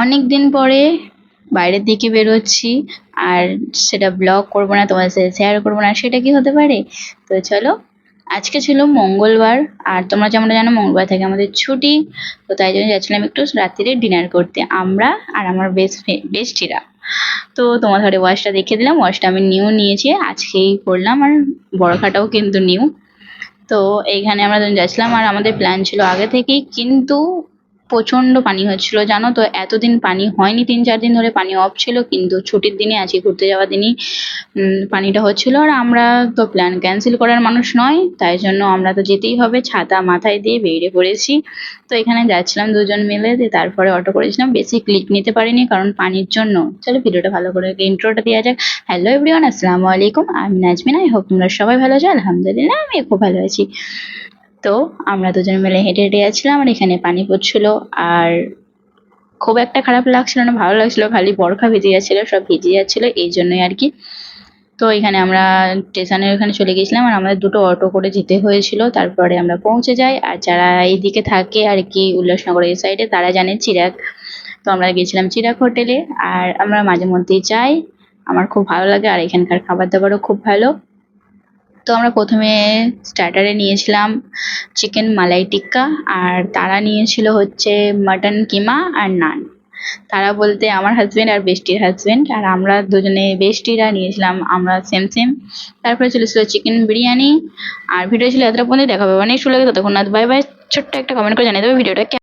অনেক দিন পরে বাইরের দিকে বেরোচ্ছি, আর সেটা ব্লগ করবো না, তোমাদের সাথে শেয়ার করবো না, সেটা কি হতে পারে? তো চলো, আজকে ছিল মঙ্গলবার, আর তোমরা যেমন জানো মঙ্গলবার থেকে আমাদের ছুটি। তো তাই জন্য যাচ্ছিলাম একটু রাত্রিরে ডিনার করতে, আমরা আর আমার বেস্টিরা। তো তোমার ঘরে ওয়াশটা দেখিয়ে দিলাম, ওয়াশটা আমি নিউ নিয়েছি, আজকেই করলাম, আর বড়খাটাও কিন্তু নিউ। তো এইখানে আমরা যাচ্ছিলাম, আর আমাদের প্ল্যান ছিল আগে থেকেই, কিন্তু প্রচন্ড পানি হচ্ছিল জানো তো। এতদিন পানি হয়নি, 3-4 দিন ধরে পানি অফ ছিল, কিন্তু ছুটির দিনে আজকে ঘুরতে যাওয়ার দিনই পানিটা হচ্ছিল। আর আমরা তো প্ল্যান ক্যান্সেল করার মানুষ নয়, তাই জন্য আমরা তো যেতেই হবে, ছাতা মাথায় দিয়ে বেরিয়ে পড়েছি। তো এখানে যাচ্ছিলাম দুজন মিলে, দিয়ে তারপরে অটো করেছিলাম, বেশি ক্লিক নিতে পারিনি কারণ পানির জন্য। চলো ভিডিওটা ভালো করে ইন্ট্রোটা দেওয়া যাক। হ্যালো এভরিওয়ান, আসসালামু আলাইকুম, আমি নাজমিন। আই হোপ তোমরা সবাই ভালো আছো। আলহামদুলিল্লাহ, আমি খুব ভালো আছি। তো আমরা দুজন মিলে হেঁটে হেঁটে যাচ্ছিলাম, আর এখানে পানি পড়ছিল, আর খুব একটা খারাপ লাগছিল না, ভালো লাগছিল, খালি বরখা ভিজে যাচ্ছিল, সব ভিজে যাচ্ছিল, এই জন্যই আর কি। তো এখানে আমরা স্টেশনের ওখানে চলে গেছিলাম, আর আমাদের দুটো অটো করে যেতে হয়েছিল, তারপরে আমরা পৌঁছে যাই। আর যারা এইদিকে থাকে আর কি, উল্লাসনগর এই সাইডে, তারা জানে চিরাগ। তো আমরা গেছিলাম চিরাগ হোটেলে, আর আমরা মাঝে মধ্যেই যাই, আমার খুব ভালো লাগে, আর এখানকার খাবার দাবারও খুব ভালো। তো আমরা প্রথমে স্টার্টারে নিয়েছিলাম চিকেন মালাই টিক্কা, আর তারা নিয়েছিল হচ্ছে মাটন কিমা আর নান। তারা বলতে আমার হাজবেন্ড আর বেস্টির হাজবেন্ড, আর আমরা দুজনে বেস্টিরা নিয়েছিলাম আমরা সেম সেম। তারপরে চলেছিল চিকেন বিরিয়ানি। আর ভিডিও ছিল এতটা পর্যন্ত, দেখা পাবে অনেক ভালো লাগে, ততক্ষণ বাই বাই। ছোট্ট একটা কমেন্ট করে জানিয়ে দেবে ভিডিওটা